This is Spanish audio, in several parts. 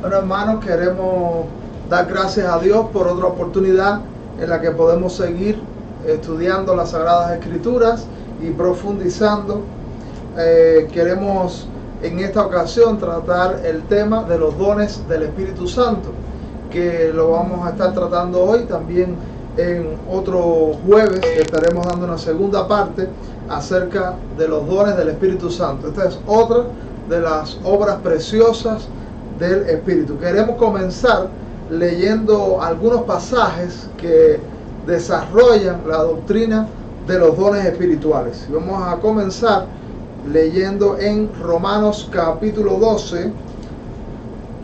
Bueno, hermanos, queremos dar gracias a Dios por otra oportunidad en la que podemos seguir estudiando las Sagradas Escrituras y profundizando. Queremos en esta ocasión tratar el tema de los dones del Espíritu Santo, que lo vamos a estar tratando hoy. También en otro jueves estaremos dando una segunda parte acerca de los dones del Espíritu Santo. Esta es otra de las obras preciosas del Espíritu. Queremos comenzar leyendo algunos pasajes que desarrollan la doctrina de los dones espirituales. Y vamos a comenzar leyendo en Romanos capítulo 12.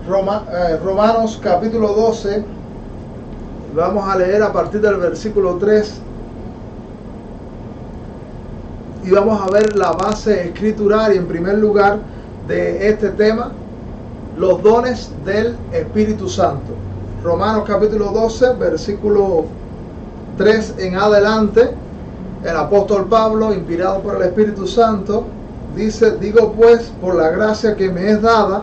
Romanos capítulo 12. Vamos a leer a partir del versículo 3. Y vamos a ver la base escritural y en primer lugar de este tema, los dones del Espíritu Santo. Romanos capítulo 12, versículo 3 en adelante, el apóstol Pablo, inspirado por el Espíritu Santo, dice: digo pues, por la gracia que me es dada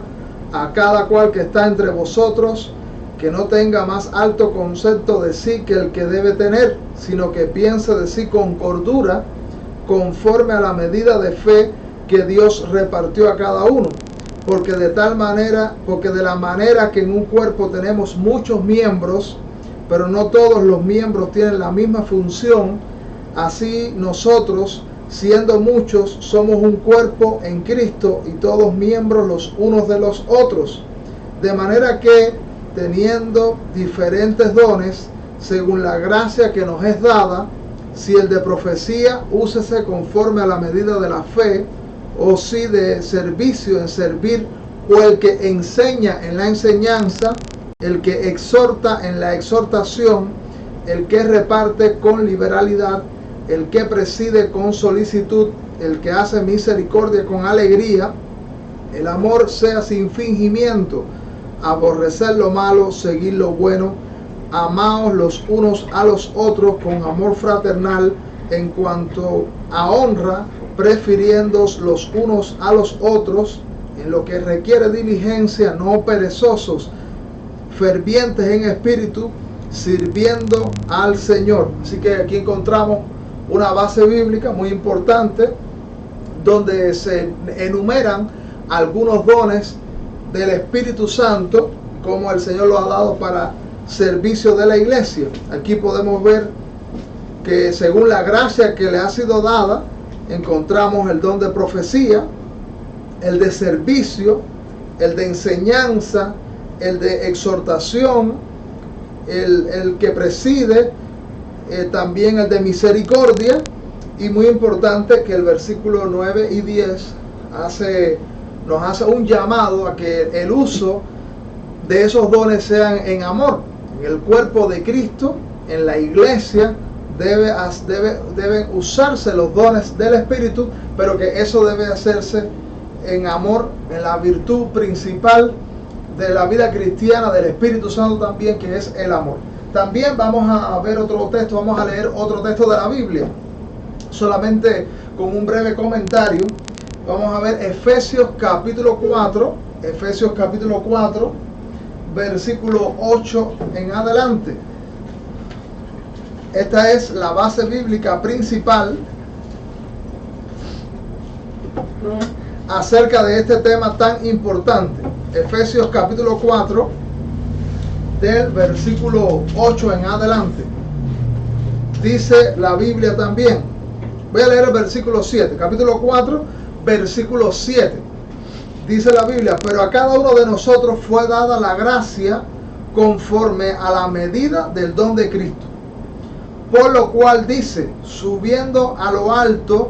a cada cual que está entre vosotros, que no tenga más alto concepto de sí que el que debe tener, sino que piense de sí con cordura, conforme a la medida de fe que Dios repartió a cada uno. Porque de la manera que en un cuerpo tenemos muchos miembros, pero no todos los miembros tienen la misma función, así nosotros, siendo muchos, somos un cuerpo en Cristo y todos miembros los unos de los otros. De manera que, teniendo diferentes dones, según la gracia que nos es dada, si el de profecía, úsese conforme a la medida de la fe, o si de servicio en servir, o el que enseña en la enseñanza, el que exhorta en la exhortación, el que reparte con liberalidad, el que preside con solicitud, el que hace misericordia con alegría. El amor sea sin fingimiento, aborrecer lo malo, seguir lo bueno, amaos los unos a los otros con amor fraternal, en cuanto a honra, prefiriéndoos los unos a los otros, en lo que requiere diligencia, no perezosos, fervientes en espíritu, sirviendo al Señor. Así que aquí encontramos una base bíblica muy importante, donde se enumeran algunos dones del Espíritu Santo, como el Señor lo ha dado para servicio de la iglesia. Aquí podemos ver que según la gracia que le ha sido dada, encontramos el don de profecía, el de servicio, el de enseñanza, el de exhortación, el que preside, también el de misericordia. Y muy importante que el versículo 9 y 10 nos hace un llamado a que el uso de esos dones sean en amor. En el cuerpo de Cristo, en la iglesia, deben usarse los dones del Espíritu, pero que eso debe hacerse en amor, en la virtud principal de la vida cristiana del Espíritu Santo también, que es el amor. También vamos a ver otro texto, vamos a leer otro texto de la Biblia, solamente con un breve comentario. Vamos a ver Efesios capítulo 4, versículo 8 en adelante. Esta es la base bíblica principal acerca de este tema tan importante. Efesios capítulo 4, del versículo 8 en adelante. Dice la Biblia también. Voy a leer el versículo 7, capítulo 4, versículo 7. Dice la Biblia: pero a cada uno de nosotros fue dada la gracia conforme a la medida del don de Cristo. Por lo cual dice: subiendo a lo alto,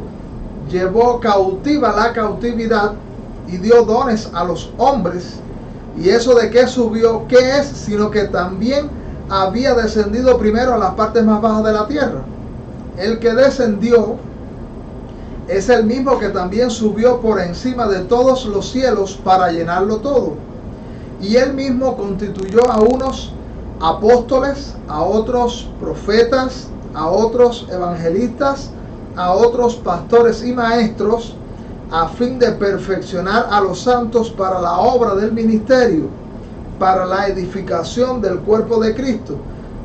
llevó cautiva la cautividad y dio dones a los hombres. Y eso de que subió, ¿qué es? Sino que también había descendido primero a las partes más bajas de la tierra. El que descendió es el mismo que también subió por encima de todos los cielos para llenarlo todo. Y él mismo constituyó a unos apóstoles, a otros profetas, a otros evangelistas, a otros pastores y maestros, a fin de perfeccionar a los santos para la obra del ministerio, para la edificación del cuerpo de Cristo,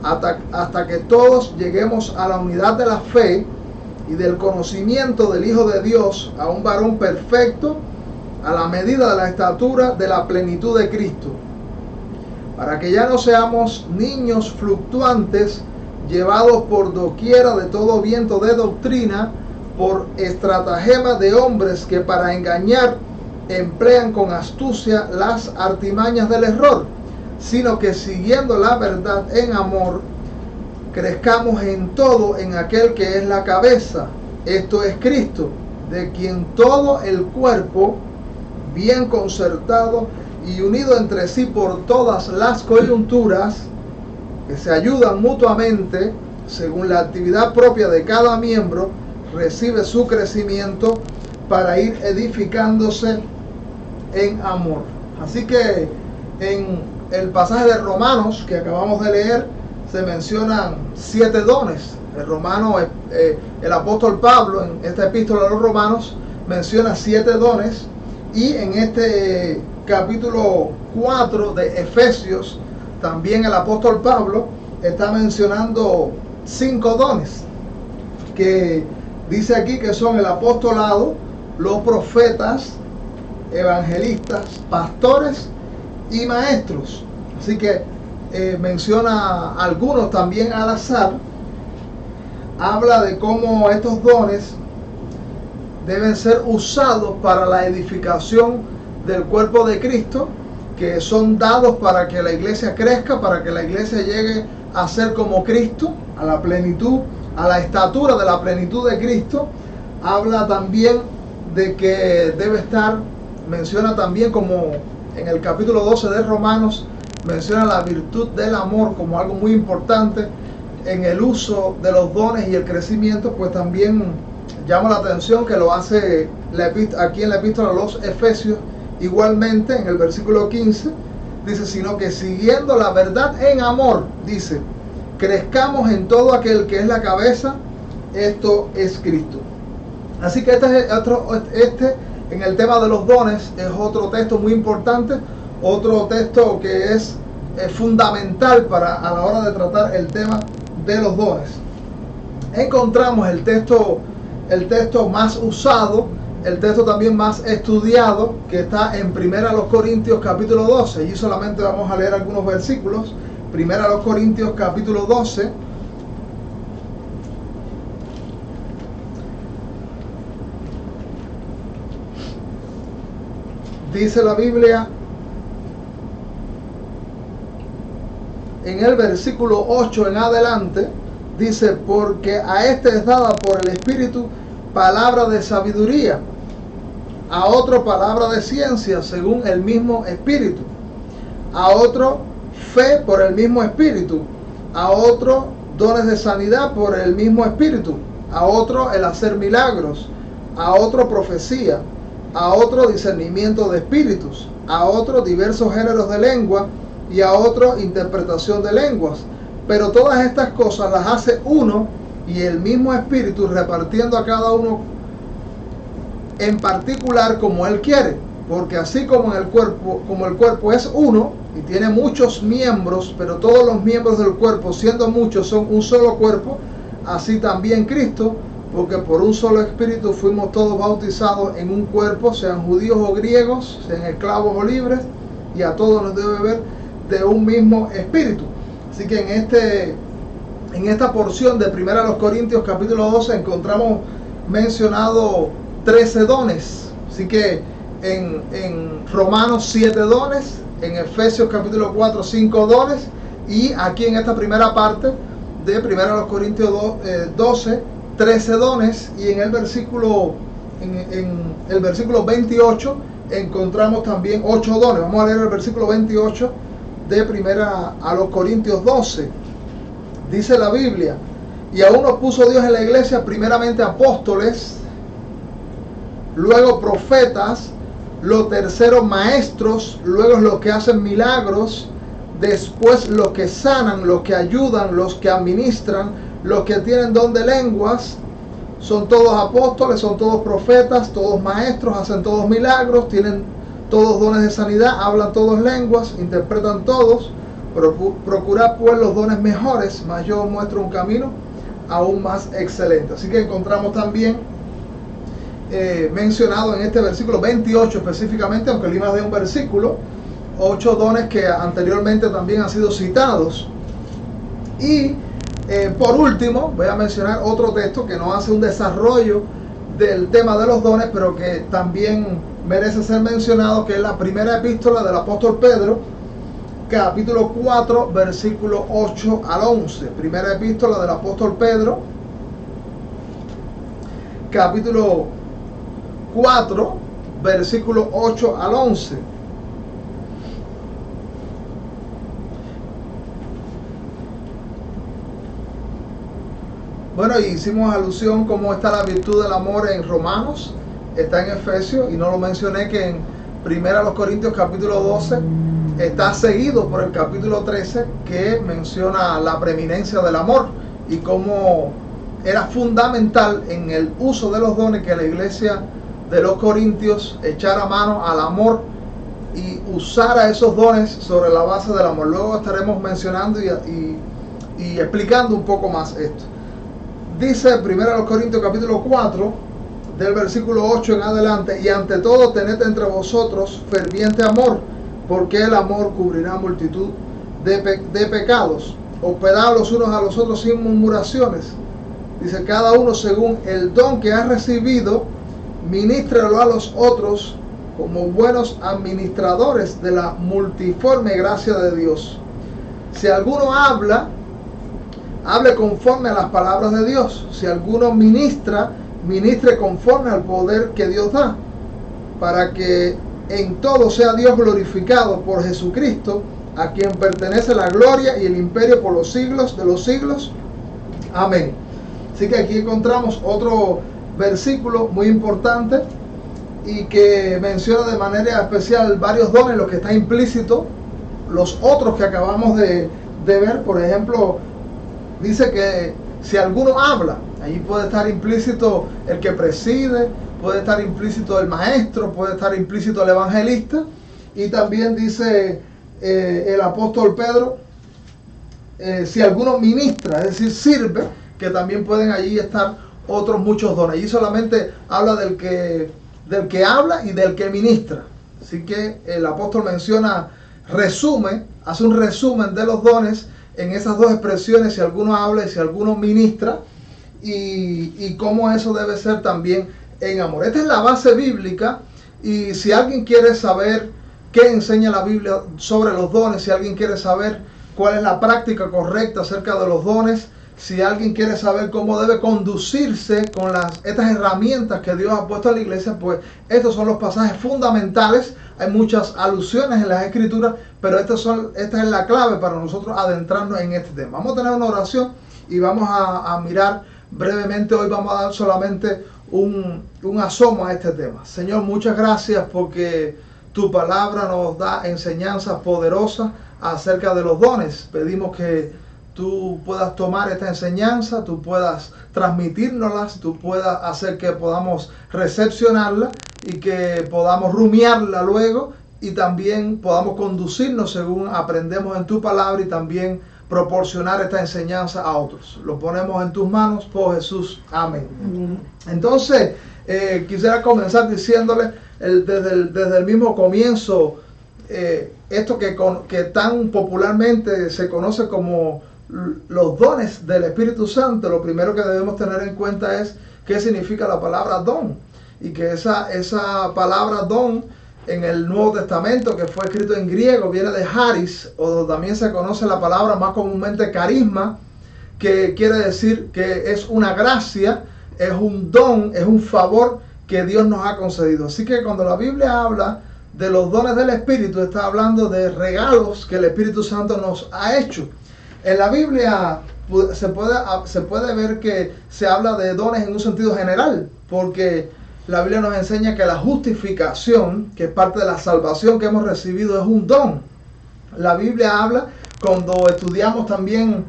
hasta que todos lleguemos a la unidad de la fe y del conocimiento del Hijo de Dios, a un varón perfecto, a la medida de la estatura de la plenitud de Cristo, para que ya no seamos niños fluctuantes, llevados por doquiera de todo viento de doctrina, por estratagema de hombres que para engañar emplean con astucia las artimañas del error, sino que siguiendo la verdad en amor, crezcamos en todo en aquel que es la cabeza, esto es Cristo, de quien todo el cuerpo, bien concertado y unido entre sí por todas las coyunturas, que se ayudan mutuamente según la actividad propia de cada miembro, recibe su crecimiento para ir edificándose en amor. Así que en el pasaje de Romanos que acabamos de leer se mencionan 7 dones. El apóstol Pablo en esta epístola a los Romanos menciona 7 dones, y en este capítulo 4 de Efesios también el apóstol Pablo está mencionando 5 dones, que dice aquí que son el apostolado, los profetas, evangelistas, pastores y maestros. Así que menciona algunos también al azar. Habla de cómo estos dones deben ser usados para la edificación del cuerpo de Cristo, que son dados para que la iglesia crezca, para que la iglesia llegue a ser como Cristo, a la plenitud, a la estatura de la plenitud de Cristo. Habla también de que debe estar, menciona también, como en el capítulo 12 de Romanos, menciona la virtud del amor como algo muy importante en el uso de los dones y el crecimiento. Pues también llama la atención que lo hace aquí en la epístola a los Efesios. Igualmente en el versículo 15 dice, sino que siguiendo la verdad en amor, dice, crezcamos en todo aquel que es la cabeza, esto es Cristo. Así que este en el tema de los dones es otro texto muy importante, otro texto que es fundamental a la hora de tratar el tema de los dones. Encontramos el texto más usado, el texto también más estudiado, que está en 1 Corintios capítulo 12. Y solamente vamos a leer algunos versículos. 1 Corintios capítulo 12. Dice la Biblia en el versículo 8 en adelante, dice, porque a este es dada por el Espíritu palabra de sabiduría, a otro palabra de ciencia según el mismo Espíritu, a otro fe por el mismo Espíritu, a otro dones de sanidad por el mismo Espíritu, a otro el hacer milagros, a otro profecía, a otro discernimiento de espíritus, a otro diversos géneros de lengua y a otro interpretación de lenguas. Pero todas estas cosas las hace uno y el mismo Espíritu, repartiendo a cada uno en particular como Él quiere. Porque así como el cuerpo es uno y tiene muchos miembros, pero todos los miembros del cuerpo, siendo muchos, son un solo cuerpo, así también Cristo, porque por un solo Espíritu fuimos todos bautizados en un cuerpo, sean judíos o griegos, sean esclavos o libres, y a todos nos debe beber de un mismo Espíritu. Así que en esta porción de 1 Corintios capítulo 12 encontramos mencionado 13 dones. Así que en Romanos 7 dones, en Efesios capítulo 4 5 dones, y aquí en esta primera parte de 1 Corintios 12 13 dones, y en el versículo 28 encontramos también 8 dones. Vamos a leer el versículo 28 de 1 Corintios 12. Dice la Biblia, y aún nos puso Dios en la iglesia primeramente apóstoles, luego profetas, lo tercero maestros, luego los que hacen milagros, después los que sanan, los que ayudan, los que administran, los que tienen don de lenguas. Son todos apóstoles, son todos profetas, todos maestros, hacen todos milagros, tienen todos dones de sanidad, hablan todos lenguas, interpretan todos. Procurad pues los dones mejores, mas yo os muestro un camino aún más excelente. Así que encontramos también mencionado en este versículo 28 específicamente, aunque le iba de un versículo, 8 dones que anteriormente también han sido citados. Y por último voy a mencionar otro texto que no hace un desarrollo del tema de los dones, pero que también merece ser mencionado, que es la primera epístola del apóstol Pedro, capítulo 4, versículo 8 al 11. Primera epístola del apóstol Pedro, capítulo 4, versículo 8 al 11. Bueno, y hicimos alusión cómo está la virtud del amor en Romanos, está en Efesios, y no lo mencioné, que en 1 Corintios capítulo 12 está seguido por el capítulo 13, que menciona la preeminencia del amor y cómo era fundamental en el uso de los dones que la iglesia de los Corintios echara mano al amor y usara esos dones sobre la base del amor. Luego estaremos mencionando y explicando un poco más esto. Dice 1 Corintios capítulo 4, del versículo 8 en adelante: y ante todo tened entre vosotros ferviente amor, porque el amor cubrirá multitud de pecados. Hospedaos los unos a los otros sin murmuraciones. Dice: cada uno según el don que ha recibido, ministrelo a los otros como buenos administradores de la multiforme gracia de Dios. Si alguno habla, hable conforme a las palabras de Dios. Si alguno ministra, ministre conforme al poder que Dios da, para que en todo sea Dios glorificado por Jesucristo, a quien pertenece la gloria y el imperio por los siglos de los siglos. Amén. Así que aquí encontramos otro versículo muy importante y que menciona de manera especial varios dones, lo que está implícito. Los otros que acabamos de ver, por ejemplo, dice que si alguno habla, allí puede estar implícito el que preside, puede estar implícito el maestro, puede estar implícito el evangelista, y también dice el apóstol Pedro, si alguno ministra, es decir, sirve, que también pueden allí estar otros muchos dones. Allí solamente habla del que habla y del que ministra. Así que el apóstol menciona, hace un resumen de los dones en esas dos expresiones: si alguno habla y si alguno ministra, y cómo eso debe ser también en amor. Esta es la base bíblica, y si alguien quiere saber qué enseña la Biblia sobre los dones, si alguien quiere saber cuál es la práctica correcta acerca de los dones, si alguien quiere saber cómo debe conducirse con estas herramientas que Dios ha puesto en la iglesia, pues estos son los pasajes fundamentales. Hay muchas alusiones en las escrituras, pero esta es la clave para nosotros adentrarnos en este tema. Vamos a tener una oración y vamos a mirar brevemente. Hoy vamos a dar solamente un asomo a este tema. Señor, muchas gracias porque tu palabra nos da enseñanzas poderosas acerca de los dones. Pedimos que tú puedas tomar esta enseñanza, tú puedas transmitírnoslas, tú puedas hacer que podamos recepcionarla y que podamos rumiarla luego, y también podamos conducirnos según aprendemos en tu palabra, y también proporcionar esta enseñanza a otros. Lo ponemos en tus manos por Jesús. Amén. Entonces, quisiera comenzar diciéndole desde el mismo comienzo, esto que tan popularmente se conoce como los dones del Espíritu Santo. Lo primero que debemos tener en cuenta es qué significa la palabra don, y que esa palabra don en el Nuevo Testamento, que fue escrito en griego, viene de charis, o también se conoce la palabra más comúnmente carisma, que quiere decir que es una gracia, es un don, es un favor que Dios nos ha concedido. Así que cuando la Biblia habla de los dones del Espíritu, está hablando de regalos que el Espíritu Santo nos ha hecho. En la Biblia se puede ver que se habla de dones en un sentido general, porque la Biblia nos enseña que la justificación, que es parte de la salvación que hemos recibido, es un don. La Biblia habla, cuando estudiamos también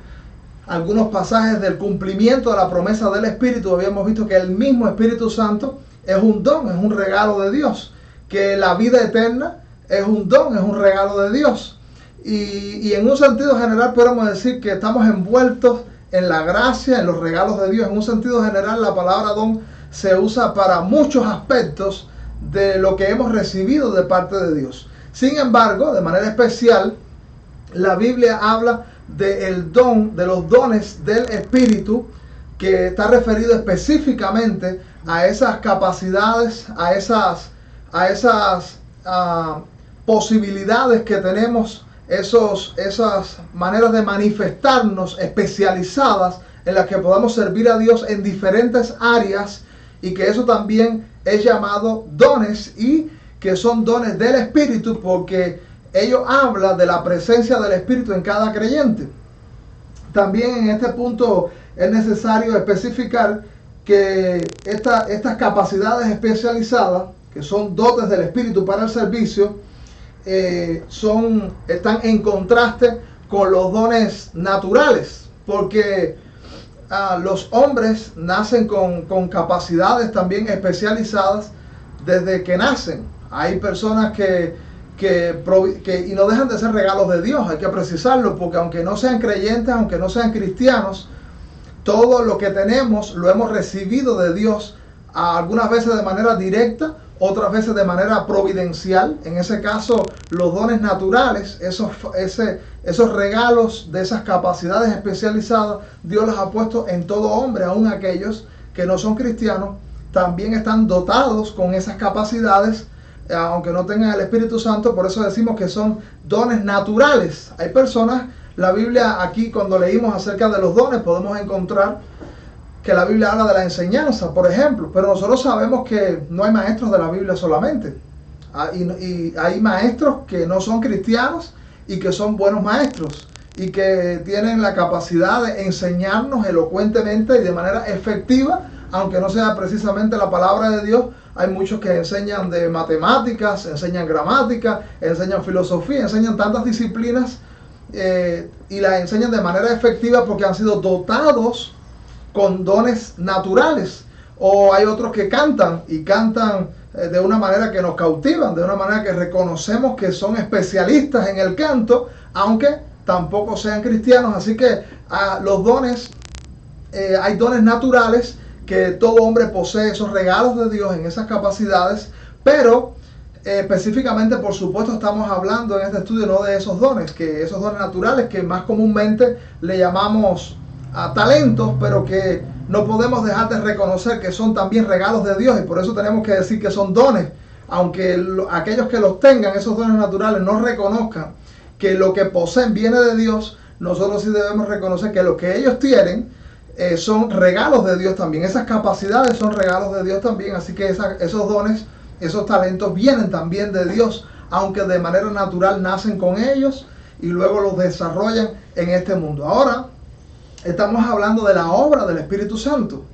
algunos pasajes del cumplimiento de la promesa del Espíritu, habíamos visto que el mismo Espíritu Santo es un don, es un regalo de Dios, que la vida eterna es un don, es un regalo de Dios. Y en un sentido general podemos decir que estamos envueltos en la gracia, en los regalos de Dios. En un sentido general, la palabra don se usa para muchos aspectos de lo que hemos recibido de parte de Dios. Sin embargo, de manera especial, la Biblia habla del don, de los dones del Espíritu, que está referido específicamente a esas capacidades, a esas posibilidades que tenemos, esas maneras de manifestarnos especializadas en las que podamos servir a Dios en diferentes áreas, y que eso también es llamado dones, y que son dones del Espíritu, porque ellos hablan de la presencia del Espíritu en cada creyente. También en este punto es necesario especificar que estas capacidades especializadas, que son dotes del Espíritu para el servicio, están en contraste con los dones naturales, porque los hombres nacen con capacidades también especializadas desde que nacen. Hay personas que y no dejan de ser regalos de Dios, hay que precisarlo, porque aunque no sean creyentes, aunque no sean cristianos, todo lo que tenemos lo hemos recibido de Dios, algunas veces de manera directa, otras veces de manera providencial. En ese caso, los dones naturales, esos regalos de esas capacidades especializadas, Dios los ha puesto en todo hombre, aun aquellos que no son cristianos, también están dotados con esas capacidades, aunque no tengan el Espíritu Santo. Por eso decimos que son dones naturales. Hay personas, la Biblia aquí, cuando leímos acerca de los dones, podemos encontrar que la Biblia habla de la enseñanza, por ejemplo, pero nosotros sabemos que no hay maestros de la Biblia solamente. Y hay maestros que no son cristianos y que son buenos maestros y que tienen la capacidad de enseñarnos elocuentemente y de manera efectiva, aunque no sea precisamente la palabra de Dios. Hay muchos que enseñan de matemáticas, enseñan gramática, enseñan filosofía, enseñan tantas disciplinas, y las enseñan de manera efectiva porque han sido dotados con dones naturales. O hay otros que cantan y cantan de una manera que nos cautivan, de una manera que reconocemos que son especialistas en el canto, aunque tampoco sean cristianos. Así que los dones, hay dones naturales que todo hombre posee, esos regalos de Dios en esas capacidades, pero específicamente, por supuesto, estamos hablando en este estudio no de esos dones, que esos dones naturales que más comúnmente le llamamos talentos, pero que no podemos dejar de reconocer que son también regalos de Dios, y por eso tenemos que decir que son dones, aunque aquellos que los tengan, esos dones naturales, no reconozcan que lo que poseen viene de Dios. Nosotros sí debemos reconocer que lo que ellos tienen son regalos de Dios también. Esas capacidades son regalos de Dios también, así que esos dones, esos talentos vienen también de Dios, aunque de manera natural nacen con ellos y luego los desarrollan en este mundo. Ahora estamos hablando de la obra del Espíritu Santo,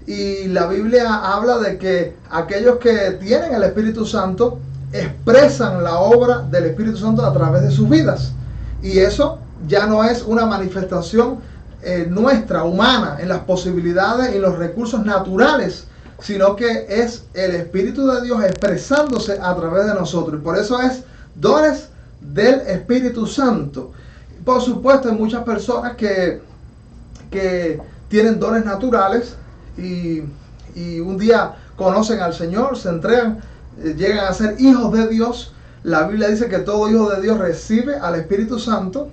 y la Biblia habla de que aquellos que tienen el Espíritu Santo expresan la obra del Espíritu Santo a través de sus vidas, y eso ya no es una manifestación nuestra, humana, en las posibilidades y los recursos naturales, sino que es el Espíritu de Dios expresándose a través de nosotros. Y por eso es dones del Espíritu Santo. Por supuesto, hay muchas personas que tienen dones naturales y un día conocen al Señor, se entregan, llegan a ser hijos de Dios. La Biblia dice que todo hijo de Dios recibe al Espíritu Santo,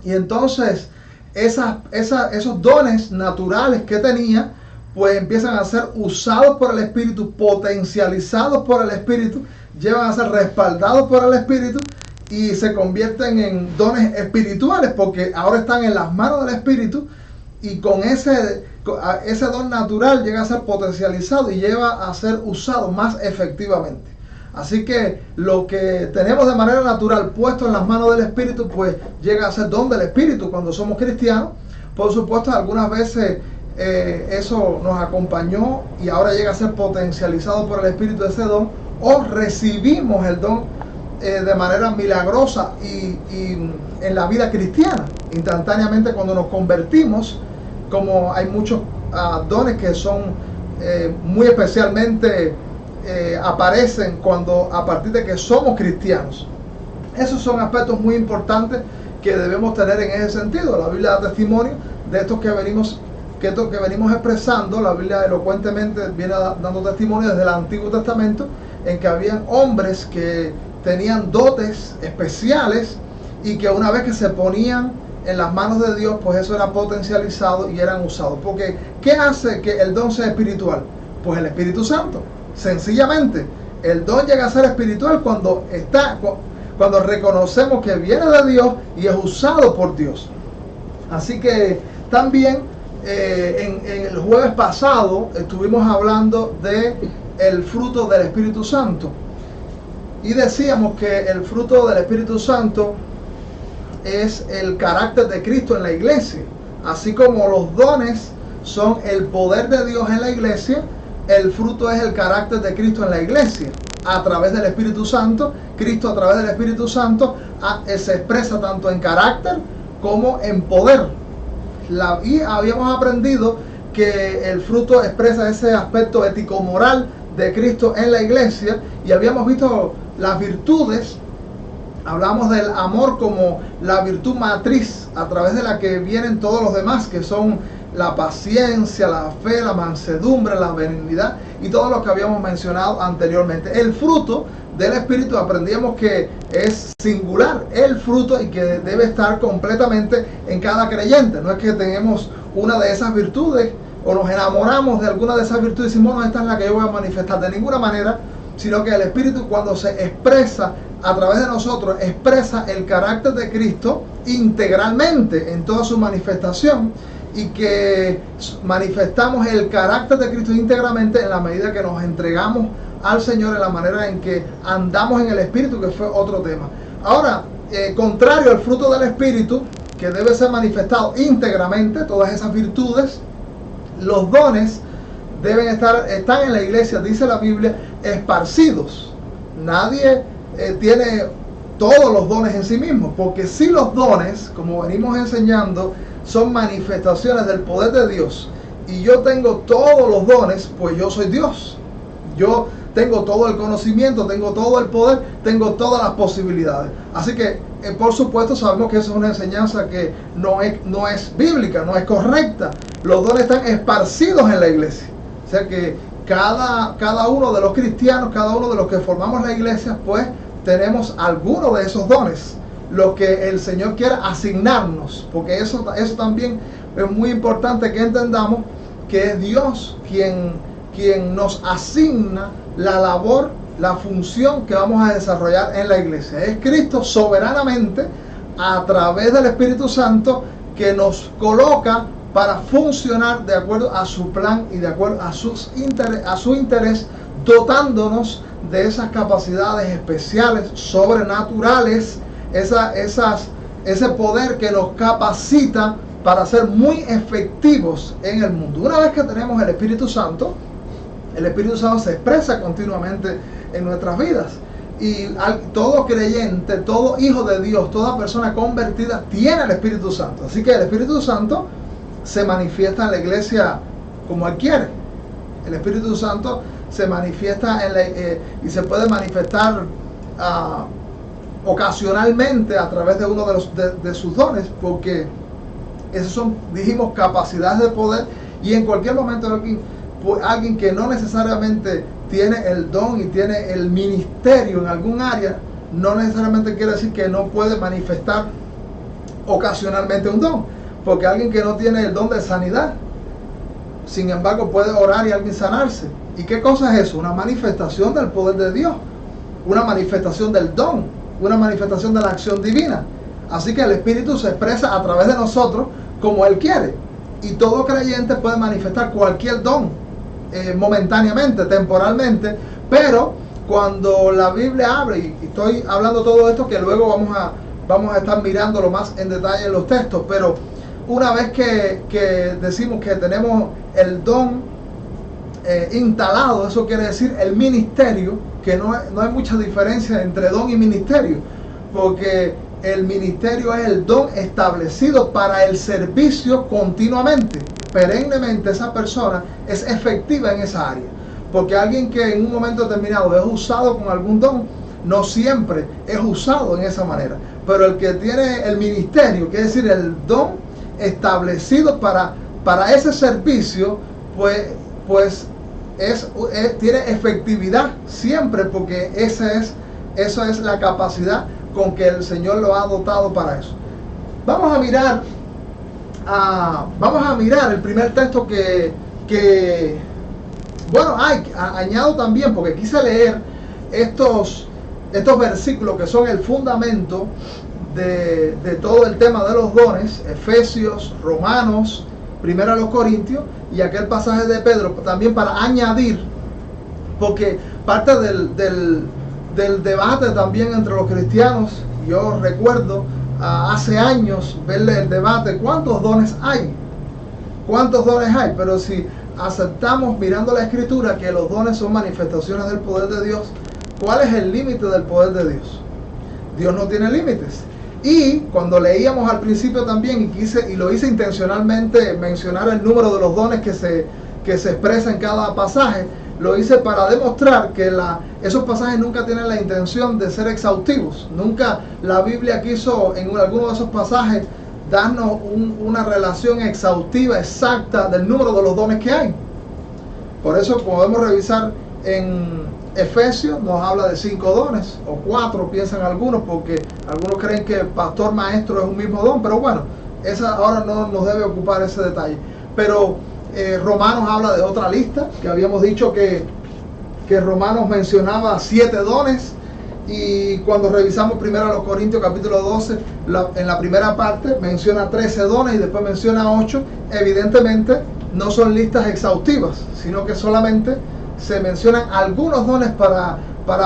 y entonces esos dones naturales que tenía, pues empiezan a ser usados por el Espíritu, potencializados por el Espíritu, llevan a ser respaldados por el Espíritu y se convierten en dones espirituales, porque ahora están en las manos del Espíritu, y con ese don natural llega a ser potencializado y lleva a ser usado más efectivamente. Así que lo que tenemos de manera natural puesto en las manos del Espíritu, pues llega a ser don del Espíritu cuando somos cristianos. Por supuesto, algunas veces eso nos acompañó y ahora llega a ser potencializado por el Espíritu ese don, o recibimos el don de manera milagrosa y en la vida cristiana, instantáneamente cuando nos convertimos, como hay muchos dones que son muy especialmente aparecen a partir de que somos cristianos. Esos son aspectos muy importantes que debemos tener en ese sentido. La Biblia da testimonio de esto que venimos expresando. La Biblia elocuentemente viene dando testimonio desde el Antiguo Testamento en que habían hombres que tenían dotes especiales y que una vez que se ponían en las manos de Dios, pues eso era potencializado y eran usados. Porque ¿qué hace que el don sea espiritual? Pues el Espíritu Santo. Sencillamente, el don llega a ser espiritual cuando reconocemos que viene de Dios y es usado por Dios. Así que también en el jueves pasado estuvimos hablando de el fruto del Espíritu Santo y decíamos que el fruto del Espíritu Santo es el carácter de Cristo en la iglesia. Así como los dones son el poder de Dios en la iglesia, el fruto es el carácter de Cristo en la iglesia. A través del Espíritu Santo, Cristo a través del Espíritu Santo se expresa tanto en carácter como en poder. Y habíamos aprendido que el fruto expresa ese aspecto ético-moral de Cristo en la iglesia, y habíamos visto las virtudes. Hablamos del amor como la virtud matriz a través de la que vienen todos los demás, que son la paciencia, la fe, la mansedumbre, la benignidad y todo lo que habíamos mencionado anteriormente. El fruto del Espíritu aprendíamos que es singular, el fruto, y que debe estar completamente en cada creyente. No es que tenemos una de esas virtudes o nos enamoramos de alguna de esas virtudes y decimos, no, esta es la que yo voy a manifestar. De ninguna manera, sino que el Espíritu, cuando se expresa a través de nosotros, expresa el carácter de Cristo integralmente en toda su manifestación, y que manifestamos el carácter de Cristo íntegramente en la medida que nos entregamos al Señor, en la manera en que andamos en el Espíritu, que fue otro tema. Ahora, contrario al fruto del Espíritu, que debe ser manifestado íntegramente, todas esas virtudes, los dones están en la iglesia, dice la Biblia, esparcidos. Nadie tiene todos los dones en sí mismo, porque si los dones, como venimos enseñando, son manifestaciones del poder de Dios, y yo tengo todos los dones, pues yo soy Dios. Yo tengo todo el conocimiento, tengo todo el poder, tengo todas las posibilidades. Así que, por supuesto, sabemos que eso es una enseñanza que no es bíblica, no es correcta. Los dones están esparcidos en la iglesia. O sea que cada uno de los cristianos, cada uno de los que formamos la iglesia, pues tenemos alguno de esos dones, lo que el Señor quiere asignarnos, porque eso también es muy importante que entendamos, que es Dios quien nos asigna la labor, la función que vamos a desarrollar en la iglesia. Es Cristo soberanamente, a través del Espíritu Santo, que nos coloca para funcionar de acuerdo a su plan y de acuerdo a su interés, dotándonos de esas capacidades especiales, sobrenaturales, ese poder que nos capacita para ser muy efectivos en el mundo. Una vez que tenemos el Espíritu Santo se expresa continuamente en nuestras vidas. Y todo creyente, todo hijo de Dios, toda persona convertida tiene el Espíritu Santo. Así que el Espíritu Santo se manifiesta en la iglesia como Él quiere. El Espíritu Santo se manifiesta y se puede manifestar ocasionalmente a través de uno de sus dones, porque esos son, dijimos, capacidades de poder, y en cualquier momento alguien que no necesariamente tiene el don y tiene el ministerio en algún área, no necesariamente quiere decir que no puede manifestar ocasionalmente un don, porque alguien que no tiene el don de sanidad, sin embargo, puede orar y alguien sanarse. ¿Y qué cosa es eso? Una manifestación del poder de Dios, una manifestación del don, una manifestación de la acción divina. Así que el Espíritu se expresa a través de nosotros como Él quiere, y todo creyente puede manifestar cualquier don momentáneamente, temporalmente, pero cuando la Biblia abre, y estoy hablando todo esto que luego vamos a estar mirándolo más en detalle en los textos, pero una vez que decimos que tenemos el don instalado, eso quiere decir el ministerio, que no hay mucha diferencia entre don y ministerio, porque el ministerio es el don establecido para el servicio continuamente, perennemente. Esa persona es efectiva en esa área. porque alguien que en un momento determinado es usado con algún don, no siempre es usado en esa manera. Pero el que tiene el ministerio, que es decir, el don establecido para ese servicio, pues tiene efectividad siempre, porque esa es la capacidad con que el Señor lo ha dotado para eso. Vamos a mirar el primer texto bueno, añado también, porque quise leer estos versículos que son el fundamento de todo el tema de los dones: Efesios, Romanos, Primera a los Corintios y aquel pasaje de Pedro, también para añadir, porque parte del debate también entre los cristianos. Yo recuerdo hace años verle el debate: ¿cuántos dones hay? ¿Cuántos dones hay? Pero si aceptamos, mirando la Escritura, que los dones son manifestaciones del poder de Dios, ¿cuál es el límite del poder de Dios? Dios no tiene límites. Y cuando leíamos al principio también, y lo hice intencionalmente mencionar el número de los dones que se expresa en cada pasaje, lo hice para demostrar que esos pasajes nunca tienen la intención de ser exhaustivos. Nunca la Biblia quiso en alguno de esos pasajes darnos una relación exhaustiva, exacta del número de los dones que hay. Por eso podemos revisar en Efesios, nos habla de 5 dones, o 4 piensan algunos, porque algunos creen que pastor maestro es un mismo don, pero bueno, esa ahora no nos debe ocupar ese detalle. Pero Romanos habla de otra lista, que habíamos dicho que Romanos mencionaba 7 dones, y cuando revisamos primero a los Corintios capítulo 12, en la primera parte menciona 13 dones y después menciona 8. Evidentemente no son listas exhaustivas, sino que solamente se mencionan algunos dones para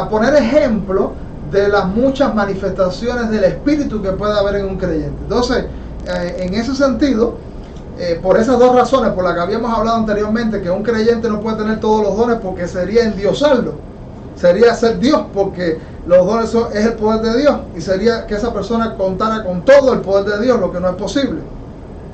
poner ejemplo de las muchas manifestaciones del Espíritu que puede haber en un creyente. Entonces, en ese sentido, por esas dos razones por las que habíamos hablado anteriormente, que un creyente no puede tener todos los dones porque sería endiosarlo, sería ser Dios, porque los dones es el poder de Dios, y sería que esa persona contara con todo el poder de Dios, lo que no es posible.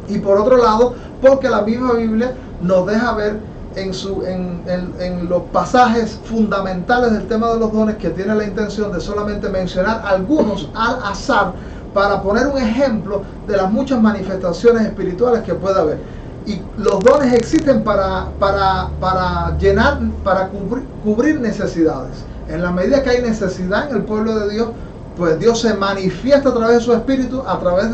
Y por otro lado, porque la misma Biblia nos deja ver en los pasajes fundamentales del tema de los dones, que tiene la intención de solamente mencionar algunos al azar para poner un ejemplo de las muchas manifestaciones espirituales que puede haber. Y los dones existen para llenar, para cubrir necesidades. En la medida que hay necesidad en el pueblo de Dios, pues Dios se manifiesta a través de su Espíritu, a través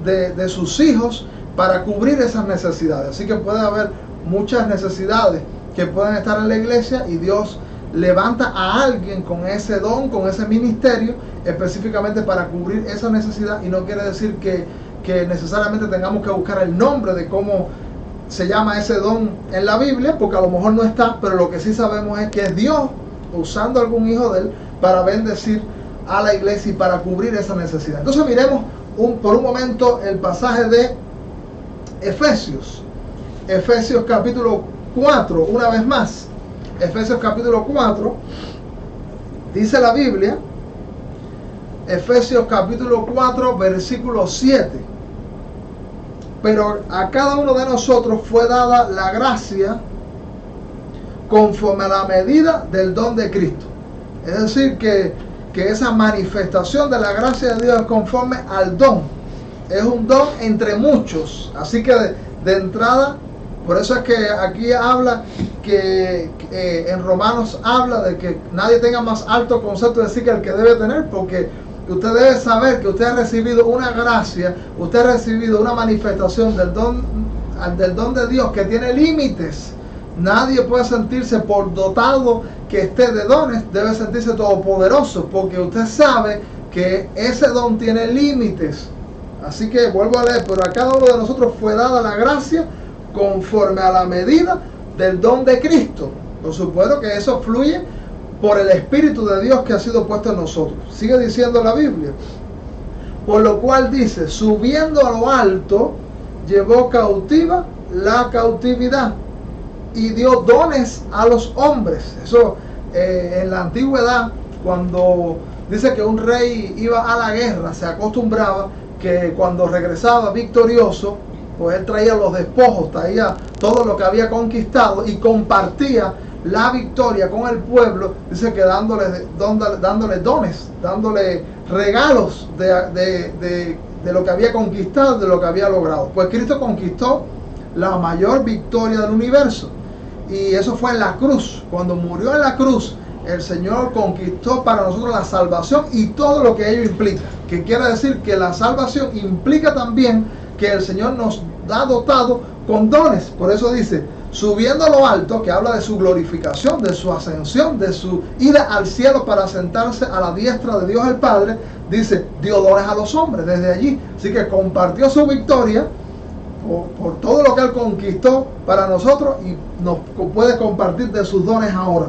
de sus hijos, para cubrir esas necesidades. Así que puede haber muchas necesidades que pueden estar en la iglesia, y Dios levanta a alguien con ese don, con ese ministerio, específicamente para cubrir esa necesidad. Y no quiere decir que necesariamente tengamos que buscar el nombre de cómo se llama ese don en la Biblia, porque a lo mejor no está, pero lo que sí sabemos es que es Dios usando algún hijo de él para bendecir a la iglesia y para cubrir esa necesidad. Entonces miremos por un momento el pasaje de Efesios capítulo 4, una vez más. Efesios capítulo 4, dice la Biblia, Efesios capítulo 4, versículo 7. Pero a cada uno de nosotros fue dada la gracia conforme a la medida del don de Cristo. Es decir, que esa manifestación de la gracia de Dios es conforme al don. Es un don entre muchos. Así que de entrada, por eso es que aquí habla que en Romanos habla de que nadie tenga más alto concepto de sí que el que debe tener, porque usted debe saber que usted ha recibido una gracia, usted ha recibido una manifestación del don de Dios que tiene límites. Nadie puede sentirse por dotado que esté de dones, debe sentirse todopoderoso, porque usted sabe que ese don tiene límites. Así que vuelvo a leer: pero a cada uno de nosotros fue dada la gracia conforme a la medida del don de Cristo. Por supuesto que eso fluye por el Espíritu de Dios que ha sido puesto en nosotros. Sigue diciendo la Biblia: por lo cual dice, subiendo a lo alto, llevó cautiva la cautividad y dio dones a los hombres. Eso en la antigüedad, cuando dice que un rey iba a la guerra, se acostumbraba que cuando regresaba victorioso, pues él traía los despojos, traía todo lo que había conquistado y compartía la victoria con el pueblo, dice que dándole dones, dándole regalos de lo que había conquistado, de lo que había logrado. Pues Cristo conquistó la mayor victoria del universo, y eso fue en la cruz. Cuando murió en la cruz, el Señor conquistó para nosotros la salvación y todo lo que ello implica, que quiere decir que la salvación implica también que el Señor nos ha dotado con dones. Por eso dice, subiendo a lo alto, que habla de su glorificación, de su ascensión, de su ida al cielo para sentarse a la diestra de Dios el Padre, dice, dio dones a los hombres desde allí. Así que compartió su victoria por todo lo que Él conquistó para nosotros, y nos puede compartir de sus dones ahora.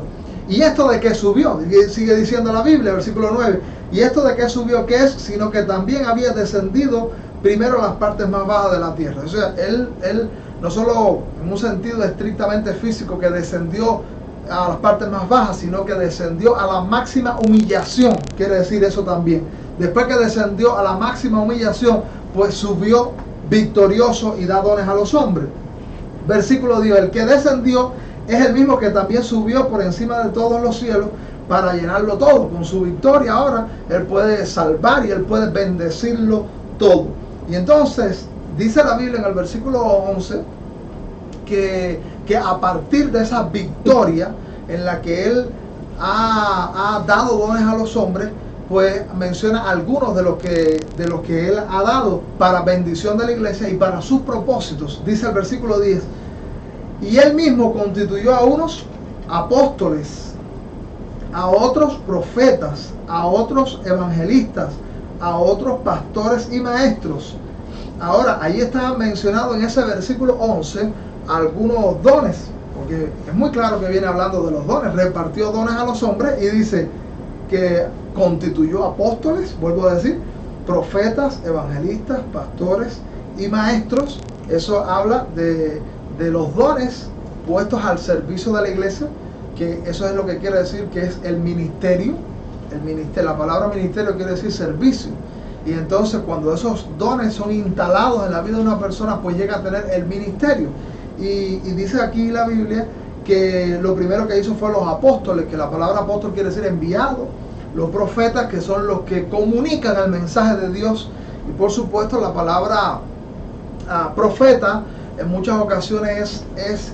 ¿Y esto de qué subió? Sigue diciendo la Biblia, versículo 9. ¿Y esto de qué subió? ¿Qué es? Sino que también había descendido primero a las partes más bajas de la tierra. O sea, él no solo en un sentido estrictamente físico que descendió a las partes más bajas, sino que descendió a la máxima humillación. Quiere decir eso también. Después que descendió a la máxima humillación, pues subió victorioso y da dones a los hombres. Versículo 10. El que descendió es el mismo que también subió por encima de todos los cielos para llenarlo todo. Con su victoria ahora Él puede salvar y Él puede bendecirlo todo. Y entonces dice la Biblia en el versículo 11 que a partir de esa victoria en la que Él ha dado dones a los hombres, pues menciona algunos de los que Él ha dado para bendición de la iglesia y para sus propósitos. Dice el versículo 10, y Él mismo constituyó a unos apóstoles, a otros profetas, a otros evangelistas, a otros pastores y maestros. Ahora, ahí está mencionado en ese versículo 11 algunos dones, porque es muy claro que viene hablando de los dones. Repartió dones a los hombres y dice que constituyó apóstoles, vuelvo a decir, profetas, evangelistas, pastores y maestros. Eso habla de los dones puestos al servicio de la iglesia, que eso es lo que quiere decir que es el ministerio. La palabra ministerio quiere decir servicio. Y entonces cuando esos dones son instalados en la vida de una persona, pues llega a tener el ministerio. Y dice aquí la Biblia que lo primero que hizo fue los apóstoles, que la palabra apóstol quiere decir enviado. Los profetas, que son los que comunican el mensaje de Dios. Y por supuesto la palabra profeta en muchas ocasiones es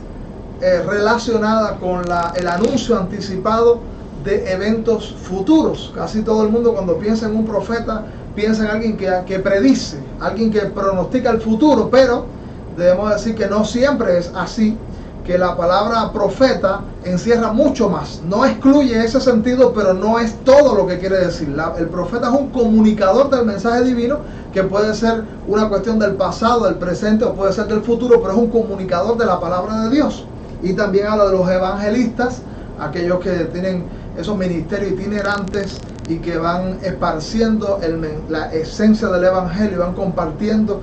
relacionada con el anuncio anticipado de eventos futuros. Casi todo el mundo cuando piensa en un profeta piensa en alguien que predice, alguien que pronostica el futuro, pero debemos decir que no siempre es así, que la palabra profeta encierra mucho más. No excluye ese sentido, pero no es todo lo que quiere decir. El profeta es un comunicador del mensaje divino, que puede ser una cuestión del pasado, del presente o puede ser del futuro, pero es un comunicador de la palabra de Dios. Y también habla de los evangelistas, aquellos que tienen esos ministerios itinerantes y que van esparciendo la esencia del evangelio, van compartiendo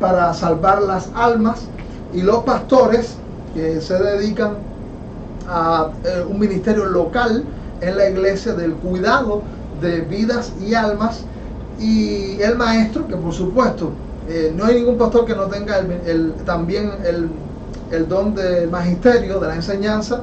para salvar las almas. Y los pastores, que se dedican a un ministerio local en la iglesia del cuidado de vidas y almas. Y el maestro, que por supuesto no hay ningún pastor que no tenga también el don del magisterio, de la enseñanza,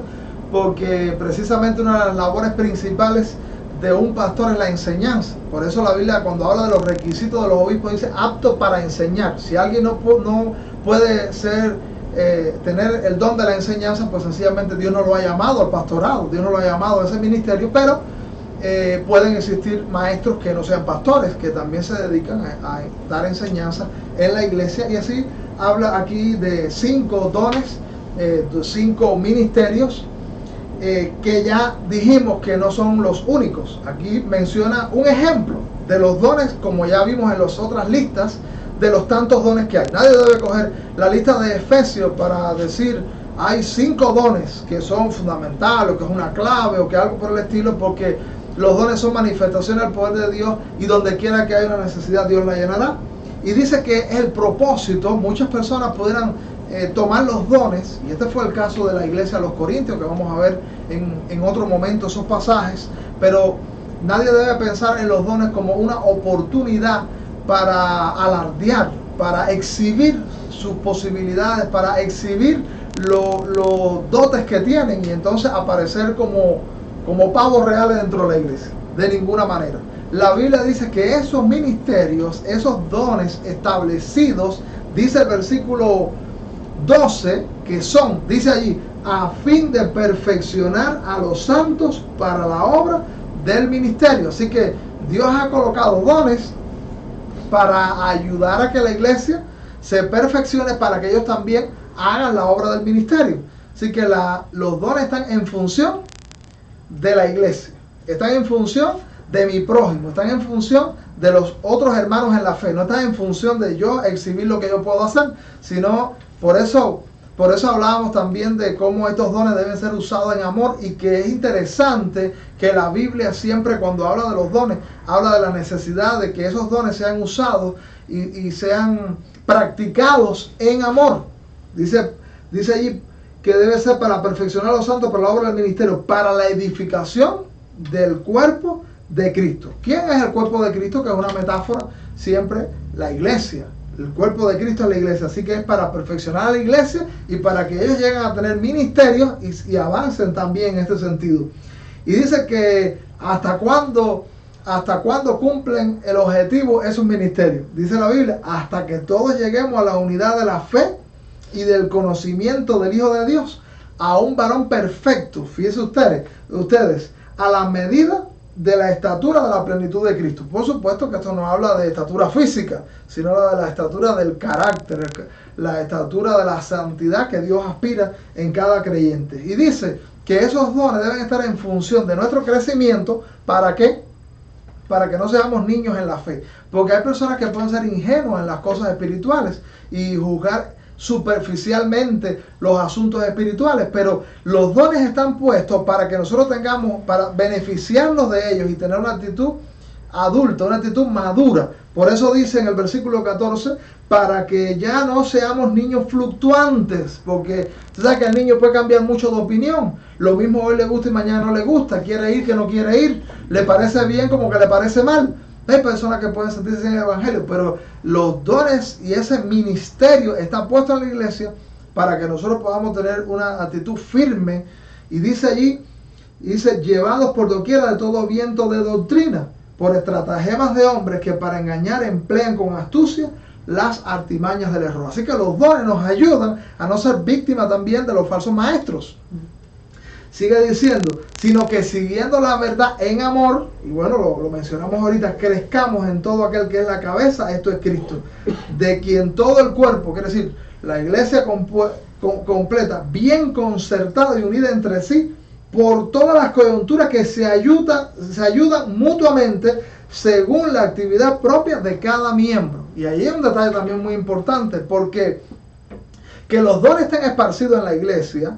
porque precisamente una de las labores principales de un pastor es la enseñanza. Por eso la Biblia, cuando habla de los requisitos de los obispos, dice apto para enseñar. Si alguien no puede tener el don de la enseñanza, pues sencillamente Dios no lo ha llamado al pastorado, Dios no lo ha llamado a ese ministerio. Pero pueden existir maestros que no sean pastores, que también se dedican a dar enseñanza en la iglesia. Y así habla aquí de 5 dones, 5 ministerios, que ya dijimos que no son los únicos. Aquí menciona un ejemplo de los dones, como ya vimos en las otras listas, de los tantos dones que hay. Nadie debe coger la lista de Efesios para decir hay 5 dones que son fundamentales, o que es una clave, o que algo por el estilo, porque los dones son manifestaciones del poder de Dios, y donde quiera que haya una necesidad, Dios la llenará. Y dice que es el propósito. Muchas personas pudieran tomar los dones, y este fue el caso de la iglesia de los Corintios, que vamos a ver en otro momento esos pasajes, pero nadie debe pensar en los dones como una oportunidad para alardear, para exhibir sus posibilidades, para exhibir los dotes que tienen y entonces aparecer como pavos reales dentro de la iglesia. De ninguna manera. La Biblia dice que esos ministerios, esos dones establecidos, dice el versículo 12, que son, dice allí, a fin de perfeccionar a los santos para la obra del ministerio. Así que Dios ha colocado dones para ayudar a que la iglesia se perfeccione, para que ellos también hagan la obra del ministerio. Así que los dones están en función de la iglesia, están en función de mi prójimo, están en función de los otros hermanos en la fe, no están en función de yo exhibir lo que yo puedo hacer, sino por eso hablábamos también de cómo estos dones deben ser usados en amor, y que es interesante que la Biblia siempre, cuando habla de los dones, habla de la necesidad de que esos dones sean usados y sean practicados en amor. Dice allí que debe ser para perfeccionar a los santos para la obra del ministerio, para la edificación del cuerpo de Cristo. ¿Quién es el cuerpo de Cristo? Que es una metáfora siempre, la iglesia. El cuerpo de Cristo es la iglesia, así que es para perfeccionar a la iglesia y para que ellos lleguen a tener ministerios y avancen también en este sentido. Y dice que hasta cuándo cumplen el objetivo esos ministerios. Dice la Biblia, hasta que todos lleguemos a la unidad de la fe y del conocimiento del Hijo de Dios, a un varón perfecto, fíjense ustedes, a la medida de la estatura de la plenitud de Cristo. Por supuesto que esto no habla de estatura física, sino de la estatura del carácter, la estatura de la santidad que Dios aspira en cada creyente. Y dice que esos dones deben estar en función de nuestro crecimiento. ¿Para qué? Para que no seamos niños en la fe. Porque hay personas que pueden ser ingenuas en las cosas espirituales y juzgar superficialmente los asuntos espirituales, pero los dones están puestos para que nosotros tengamos, para beneficiarnos de ellos y tener una actitud adulta, una actitud madura. Por eso dice en el versículo 14, para que ya no seamos niños fluctuantes, porque tú sabes que el niño puede cambiar mucho de opinión. Lo mismo hoy le gusta y mañana no le gusta, quiere ir que no quiere ir, le parece bien como que le parece mal. Hay personas que pueden sentirse en el evangelio, pero los dones y ese ministerio está puesto en la iglesia para que nosotros podamos tener una actitud firme. Y dice allí, llevados por doquiera de todo viento de doctrina, por estratagemas de hombres que para engañar emplean con astucia las artimañas del error. Así que los dones nos ayudan a no ser víctimas también de los falsos maestros. Sigue diciendo, sino que siguiendo la verdad en amor, y bueno, lo mencionamos ahorita, crezcamos en todo aquel que es la cabeza, esto es Cristo, de quien todo el cuerpo, quiere decir, la iglesia completa, bien concertada y unida entre sí, por todas las coyunturas que se ayudan mutuamente según la actividad propia de cada miembro. Y ahí hay un detalle también muy importante, porque que los dones estén esparcidos en la iglesia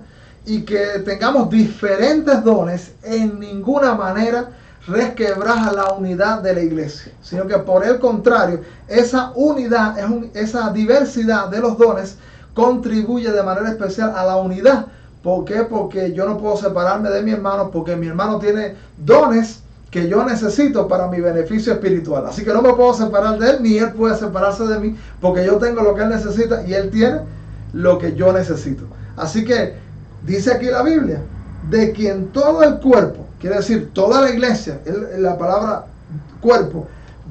y que tengamos diferentes dones en ninguna manera resquebraja la unidad de la iglesia, sino que por el contrario, esa unidad, esa diversidad de los dones contribuye de manera especial a la unidad. ¿Por qué? Porque yo no puedo separarme de mi hermano, porque mi hermano tiene dones que yo necesito para mi beneficio espiritual. Así que no me puedo separar de él, ni él puede separarse de mí, porque yo tengo lo que él necesita y él tiene lo que yo necesito. Así que dice aquí la Biblia, de quien todo el cuerpo, quiere decir toda la iglesia, la palabra cuerpo,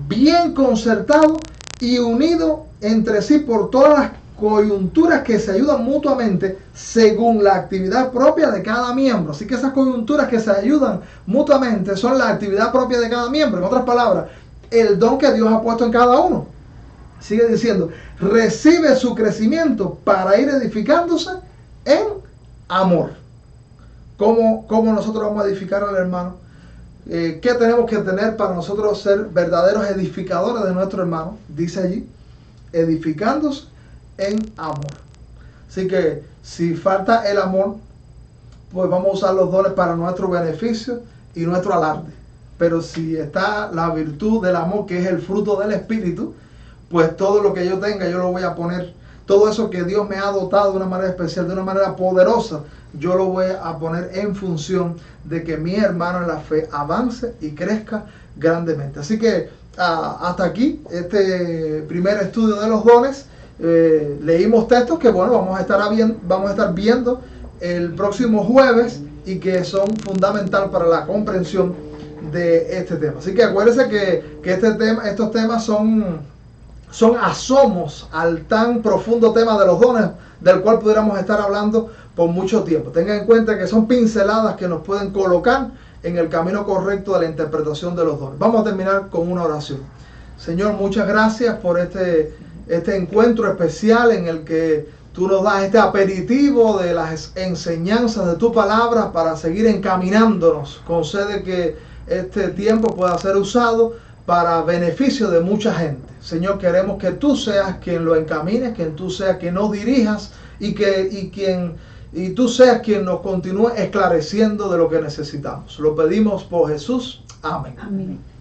bien concertado y unido entre sí por todas las coyunturas que se ayudan mutuamente según la actividad propia de cada miembro. Así que esas coyunturas que se ayudan mutuamente son la actividad propia de cada miembro. En otras palabras, el don que Dios ha puesto en cada uno. Sigue diciendo, recibe su crecimiento para ir edificándose en amor. ¿Cómo nosotros vamos a edificar al hermano? ¿Qué tenemos que tener para nosotros ser verdaderos edificadores de nuestro hermano? Dice allí, edificándose en amor. Así que si falta el amor, pues vamos a usar los dones para nuestro beneficio y nuestro alarde. Pero si está la virtud del amor, que es el fruto del Espíritu, pues todo lo que yo tenga, yo lo voy a poner, todo eso que Dios me ha dotado de una manera especial, de una manera poderosa, yo lo voy a poner en función de que mi hermano en la fe avance y crezca grandemente. Así que hasta aquí este primer estudio de los dones. leímos textos que, bueno, vamos a estar viendo el próximo jueves y que son fundamental para la comprensión de este tema. Así que acuérdense que estos temas son asomos al tan profundo tema de los dones, del cual pudiéramos estar hablando por mucho tiempo. Tengan en cuenta que son pinceladas que nos pueden colocar en el camino correcto de la interpretación de los dones. Vamos a terminar con una oración. Señor, muchas gracias por este encuentro especial en el que tú nos das este aperitivo de las enseñanzas de tu palabra para seguir encaminándonos. Concede que este tiempo pueda ser usado para beneficio de mucha gente. Señor, queremos que tú seas quien lo encamine, que tú seas quien nos dirijas y tú seas quien nos continúe esclareciendo de lo que necesitamos. Lo pedimos por Jesús. Amén. Amén.